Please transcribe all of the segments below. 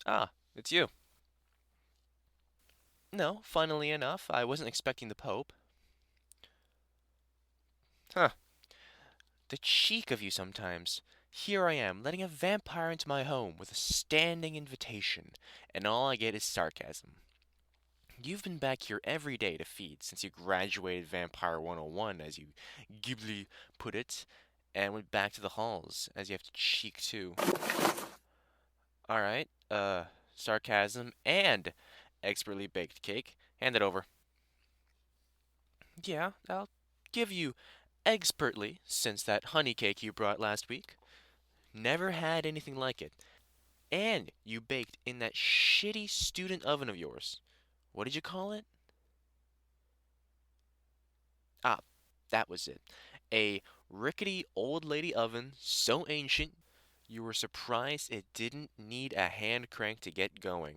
Ah, it's you. No, funnily enough, I wasn't expecting the Pope. Huh. The cheek of you sometimes. Here I am, letting a vampire into my home with a standing invitation, and all I get is sarcasm. You've been back here every day to feed since you graduated Vampire 101, as you glibly put it, and went back to the halls, as you have to cheek too. Alright, sarcasm and expertly baked cake. Hand it over. Yeah, I'll give you expertly, since that honey cake you brought last week. Never had anything like it. And you baked in that shitty student oven of yours. What did you call it? Ah, that was it. A rickety old lady oven so ancient you were surprised it didn't need a hand crank to get going.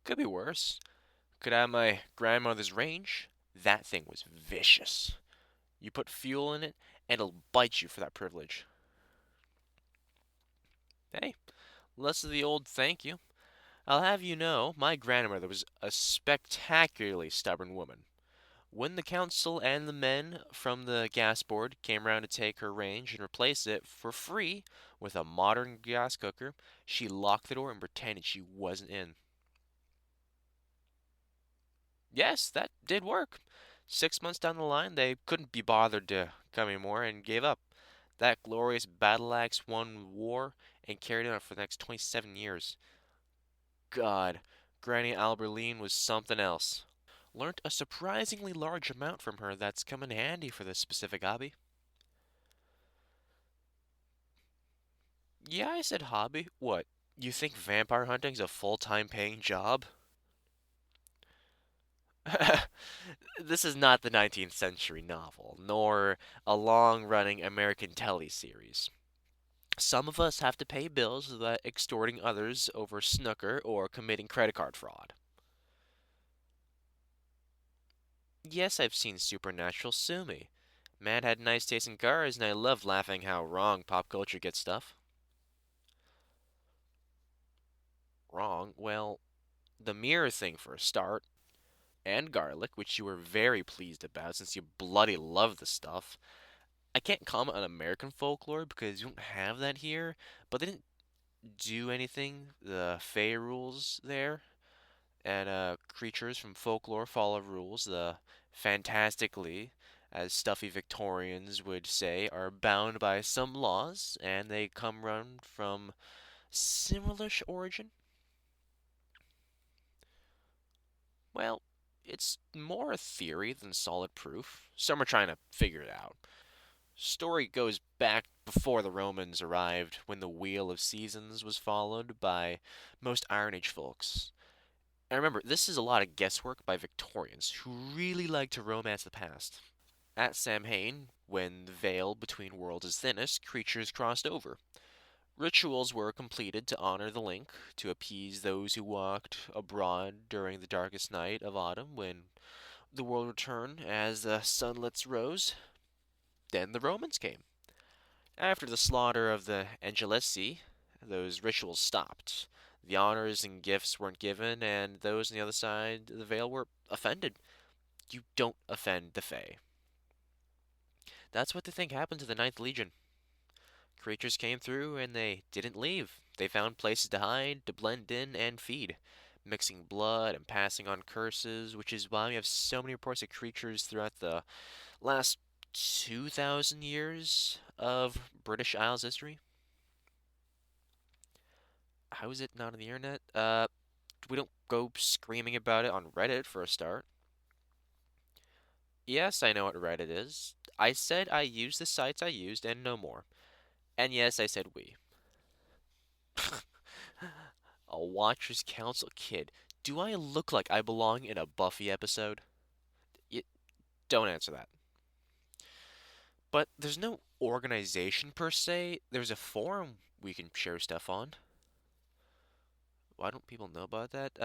Could be worse. Could have my grandmother's range. That thing was vicious. You put fuel in it, and it'll bite you for that privilege. Hey, less of the old thank you. I'll have you know, my grandmother was a spectacularly stubborn woman. When the council and the men from the gas board came around to take her range and replace it for free with a modern gas cooker, she locked the door and pretended she wasn't in. Yes, that did work. 6 months down the line, they couldn't be bothered to come anymore and gave up. That glorious battle axe won war and carried on for the next 27 years. God, Granny Alberline was something else. Learned a surprisingly large amount from her that's come in handy for this specific hobby. Yeah, I said hobby. What? You think vampire hunting's a full-time paying job? This is not the 19th century novel, nor a long-running American teleseries. Some of us have to pay bills without extorting others over snooker or committing credit card fraud. Yes, I've seen Supernatural, sue me. Man had nice taste in cars, and I love laughing how wrong pop culture gets stuff. Wrong? Well, the mirror thing for a start, and garlic, which you were very pleased about since you bloody love the stuff. I can't comment on American folklore because you don't have that here, but they didn't do anything. The Fey rules there, and creatures from folklore follow rules. The fantastically, as stuffy Victorians would say, are bound by some laws, and they come round from similarish origin. Well, it's more a theory than solid proof. Some are trying to figure it out. Story goes back before the Romans arrived, when the Wheel of Seasons was followed by most Iron Age folks. And remember, this is a lot of guesswork by Victorians who really like to romance the past. At Samhain, when the veil between worlds is thinnest, creatures crossed over. Rituals were completed to honor the link, to appease those who walked abroad during the darkest night of autumn when the world returned as the sunlets rose. Then the Romans came. After the slaughter of the Angelici, those rituals stopped. The honors and gifts weren't given, and those on the other side of the veil were offended. You don't offend the Fae. That's what they think happened to the Ninth Legion. Creatures came through and they didn't leave. They found places to hide, to blend in, and feed, mixing blood and passing on curses, which is why we have so many reports of creatures throughout the last 2,000 years of British Isles history. How is it not on the internet? We don't go screaming about it on Reddit for a start. Yes, I know what Reddit is. I said I used the sites I used and no more. And yes, I said we. A Watcher's Council kid. Do I look like I belong in a Buffy episode? Y don't answer that. But there's no organization per se. There's a forum we can share stuff on. Why don't people know about that?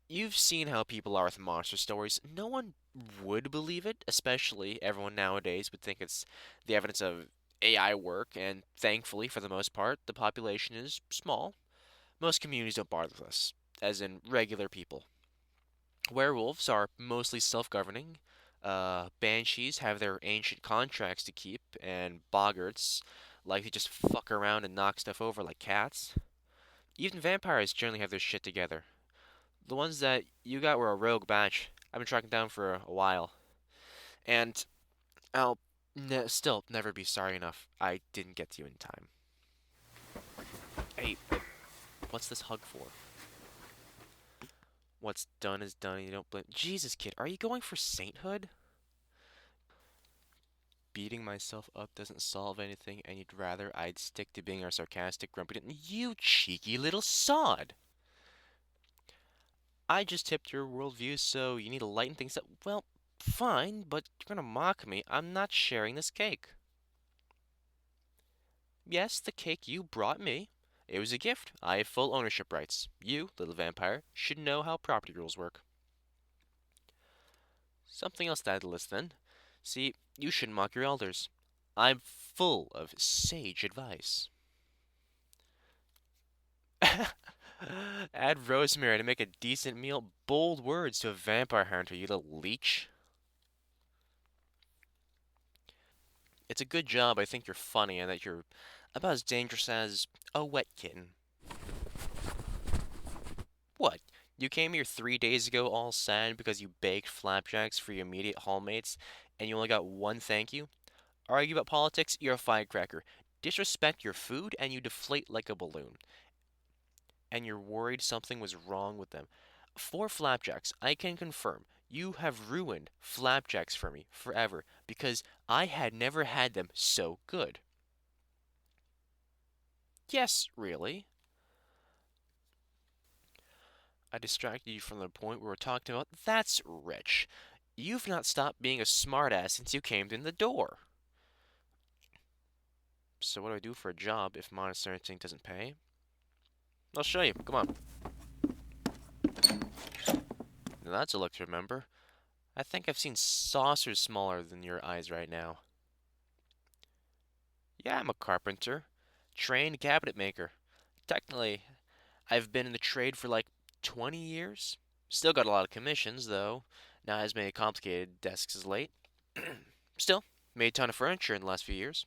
You've seen how people are with monster stories. No one would believe it, especially everyone nowadays would think it's the evidence of AI work, and thankfully, for the most part, the population is small. Most communities don't bother with us, as in regular people. Werewolves are mostly self governing. Banshees have their ancient contracts to keep, and boggarts like to just fuck around and knock stuff over like cats. Even vampires generally have their shit together. The ones that you got were a rogue batch. I've been tracking down for a while. And I'll still never be sorry enough I didn't get to you in time. Hey, what's this hug for? What's done is done, and you don't blame. Jesus, kid, are you going for sainthood? Beating myself up doesn't solve anything, and you'd rather I'd stick to being a sarcastic, grumpy. You cheeky little sod! I just tipped your worldview, so you need to lighten things up. Well, fine, but you're gonna mock me. I'm not sharing this cake. Yes, the cake you brought me. It was a gift. I have full ownership rights. You, little vampire, should know how property rules work. Something else to add to the list then. See, you shouldn't mock your elders. I'm full of sage advice. Add rosemary to make a decent meal. Bold words to a vampire hunter, you little leech. It's a good job I think you're funny and that you're about as dangerous as a wet kitten. What? You came here 3 days ago all sad because you baked flapjacks for your immediate hallmates and you only got one thank you? Argue about politics, you're a firecracker. Disrespect your food and you deflate like a balloon. And you're worried something was wrong with them. For flapjacks, I can confirm you have ruined flapjacks for me forever because I had never had them so good. Yes, really. I distracted you from the point we were talking about. That's rich. You've not stopped being a smartass since you came in the door. So what do I do for a job if monitoring doesn't pay? I'll show you. Come on. Now that's a look to remember. I think I've seen saucers smaller than your eyes right now. Yeah, I'm a carpenter. Trained cabinet maker. Technically, I've been in the trade for like 20 years. Still got a lot of commissions, though. Not as many complicated desks as late. Still, made a ton of furniture in the last few years.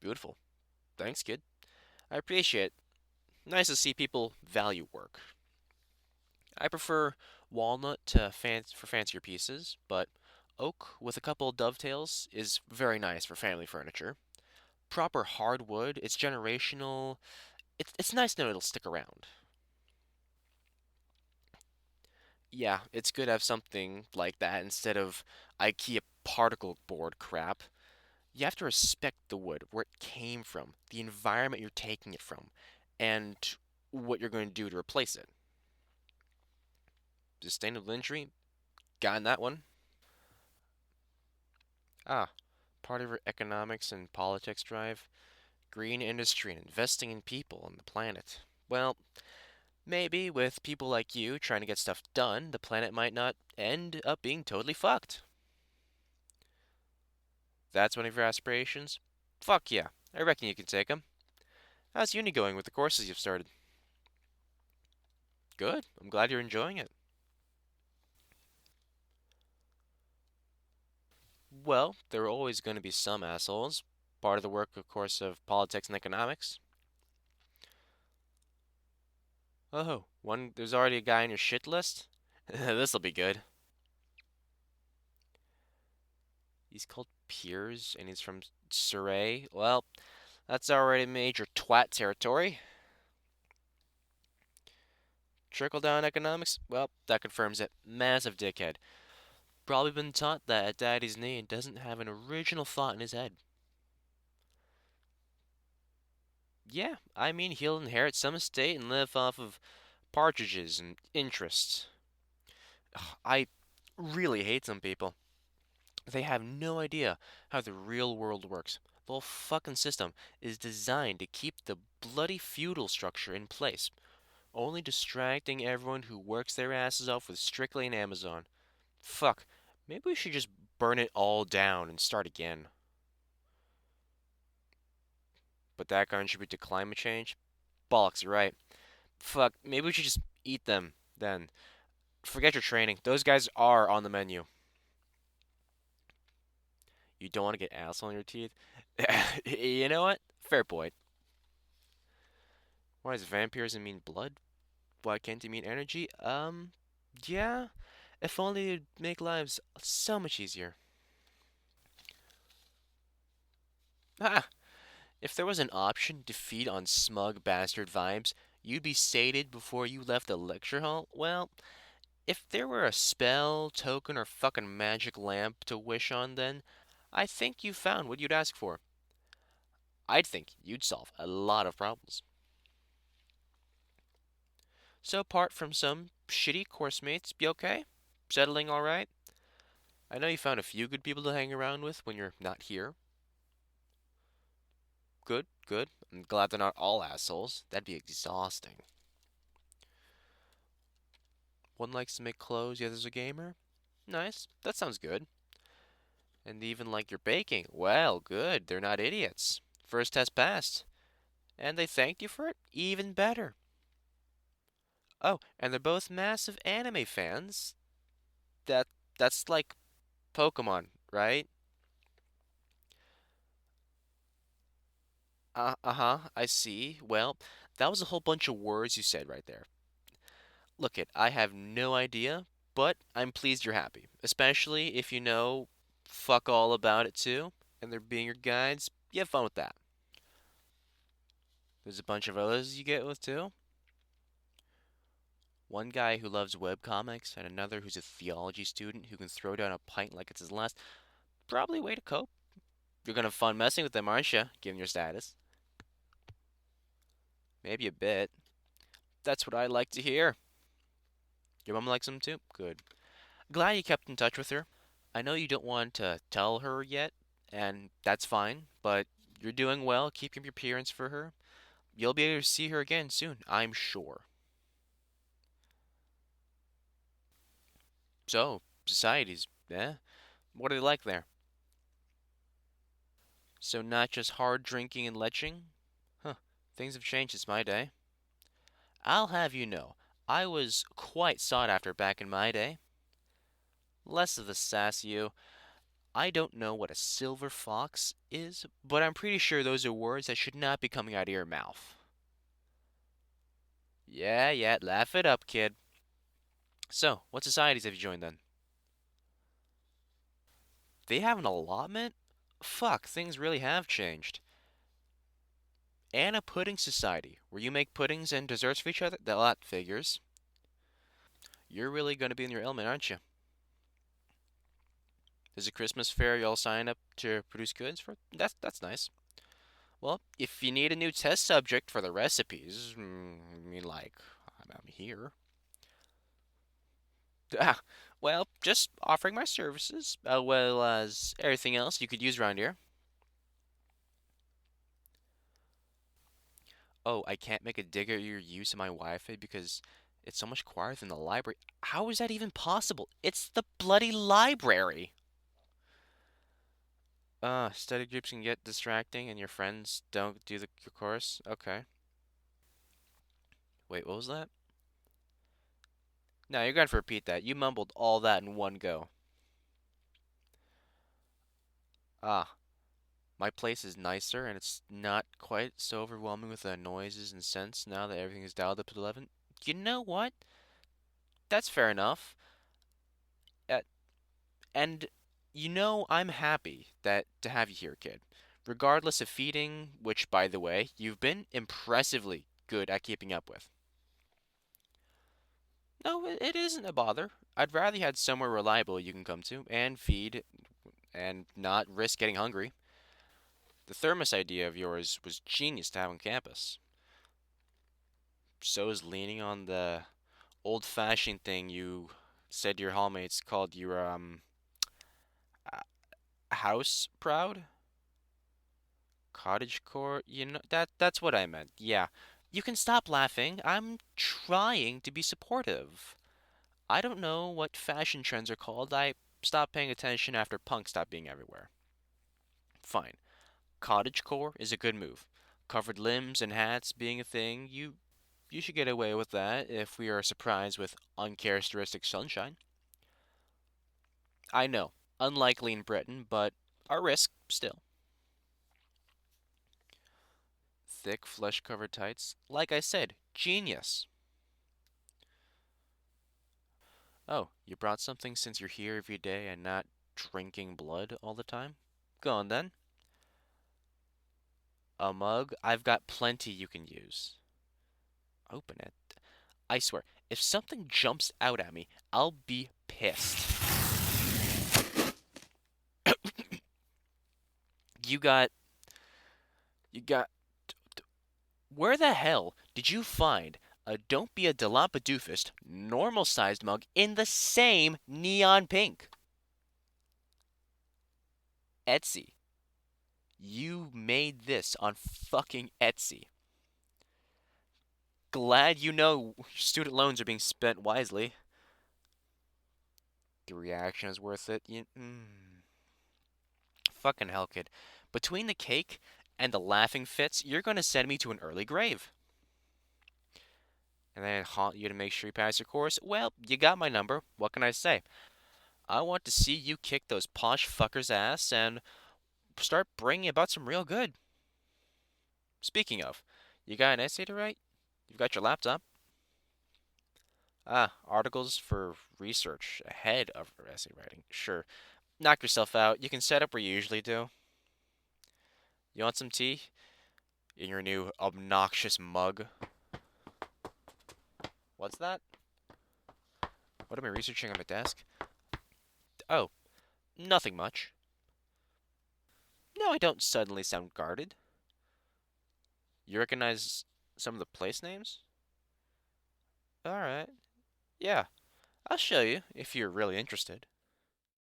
Beautiful. Thanks, kid. I appreciate it. Nice to see people value work. I prefer walnut to for fancier pieces, but oak with a couple dovetails is very nice for family furniture. Proper hardwood, it's generational. It's nice to know it'll stick around. Yeah, it's good to have something like that instead of IKEA particle board crap. You have to respect the wood, where it came from, the environment you're taking it from, and what you're going to do to replace it. Sustainable injury? Got that one. Ah, part of your economics and politics drive? Green industry and investing in people and the planet. Well, maybe with people like you trying to get stuff done, the planet might not end up being totally fucked. That's one of your aspirations? Fuck yeah, I reckon you can take 'em. How's uni going with the courses you've started? Good, I'm glad you're enjoying it. Well, there are always going to be some assholes. Part of the work, of course, of politics and economics. Oh, there's already a guy on your shit list? This'll be good. He's called Piers, and he's from Surrey. Well, that's already major twat territory. Trickle down economics? Well, that confirms it. Massive dickhead. Probably been taught that at daddy's knee and doesn't have an original thought in his head. Yeah, I mean, he'll inherit some estate and live off of partridges and interests. I really hate some people. They have no idea how the real world works. The whole fucking system is designed to keep the bloody feudal structure in place, only distracting everyone who works their asses off with Strictly and Amazon. Fuck, maybe we should just burn it all down and start again. but that contribute to climate change? Bollocks, you're right. Fuck, maybe we should just eat them then. Forget your training. Those guys are on the menu. You don't want to get acid on your teeth? You know what? Fair point. Why does vampirism mean blood? Why can't it mean energy? Yeah. If only it'd make lives so much easier. Ah, if there was an option to feed on smug bastard vibes, you'd be sated before you left the lecture hall? Well, if there were a spell, token, or fucking magic lamp to wish on, then I think you found what you'd ask for. I'd think you'd solve a lot of problems. So, apart from some shitty course mates, you okay? Settling alright? I know you found a few good people to hang around with when you're not here. Good, good. I'm glad they're not all assholes. That'd be exhausting. One likes to make clothes, the other's a gamer. Nice. That sounds good. And even like your baking. Well, good. They're not idiots. First test passed. And they thanked you for it? Even better. Oh, and they're both massive anime fans. That that's like Pokemon, right? Uh-huh, I see. Well, that was a whole bunch of words you said right there. Look it, I have no idea, but I'm pleased you're happy. Especially if you know fuck all about it too, and they're being your guides. You have fun with that. There's a bunch of others you get with too. One guy who loves webcomics, and another who's a theology student who can throw down a pint like it's his last. Probably a way to cope. You're gonna have fun messing with them, aren't you, given your status? Maybe a bit. That's what I like to hear. Your mom likes them too? Good. Glad you kept in touch with her. I know you don't want to tell her yet, and that's fine, but you're doing well. Keep your appearance for her. You'll be able to see her again soon, I'm sure. So, societies, eh? What are they like there? So, not just hard drinking and leching? Huh, things have changed since my day. I'll have you know, I was quite sought after back in my day. Less of the sass, you. I don't know what a silver fox is, but I'm pretty sure those are words that should not be coming out of your mouth. Yeah, yeah, laugh it up, kid. So, what societies have you joined then? They have an allotment? Fuck, things really have changed. And a pudding society, where you make puddings and desserts for each other? That figures. You're really going to be in your element, aren't you? There's a Christmas fair you all sign up to produce goods for? That's nice. Well, if you need a new test subject for the recipes, I mean, like, I'm here. Ah, well, just offering my services, as well as everything else you could use around here. Oh, I can't make a dig at your use of my Wi-Fi because it's so much quieter than the library. How is that even possible? It's the bloody library. Study groups can get distracting and your friends don't do the course. Okay. Wait, what was that? No, you're going to repeat that. You mumbled all that in one go. Ah, my place is nicer and it's not quite so overwhelming with the noises and scents now that everything is dialed up to 11. You know what? That's fair enough. Uh, And you know, I'm happy that to have you here, kid. Regardless of feeding, which by the way, you've been impressively good at keeping up with. No, it isn't a bother. I'd rather you had somewhere reliable you can come to and feed and not risk getting hungry. The thermos idea of yours was genius to have on campus. So is leaning on the old-fashioned thing you said your hallmates called your house proud. Cottagecore? You know that's what I meant. Yeah. You can stop laughing. I'm trying to be supportive. I don't know what fashion trends are called. I stopped paying attention after punk stopped being everywhere. Fine. Cottagecore is a good move. Covered limbs and hats being a thing, you should get away with that if we are surprised with uncharacteristic sunshine. I know, unlikely in Britain, but a risk still. Thick, flesh covered tights. Like I said, genius. Oh, you brought something since you're here every day and not drinking blood all the time? Go on then. A mug? I've got plenty you can use. Open it. I swear, if something jumps out at me, I'll be pissed. You got. You got. Where the hell did you find a Don't Be a Dilapa Doofus normal sized mug in the same neon pink? Etsy. You made this on fucking Etsy. Glad you know student loans are being spent wisely. The reaction is worth it. Fucking hell, kid. Between the cake and the laughing fits, you're going to send me to an early grave. And then haunt you to make sure you pass your course? Well, you got my number. What can I say? I want to see you kick those posh fuckers' ass and start bringing about some real good. Speaking of, you got an essay to write? You've got your laptop. Ah, articles for research ahead of essay writing. Sure. Knock yourself out. You can set up where you usually do. You want some tea? In your new obnoxious mug. What's that? What am I researching on my desk? Oh, nothing much. No, I don't suddenly sound guarded. You recognize some of the place names? Alright. Yeah, I'll show you if you're really interested.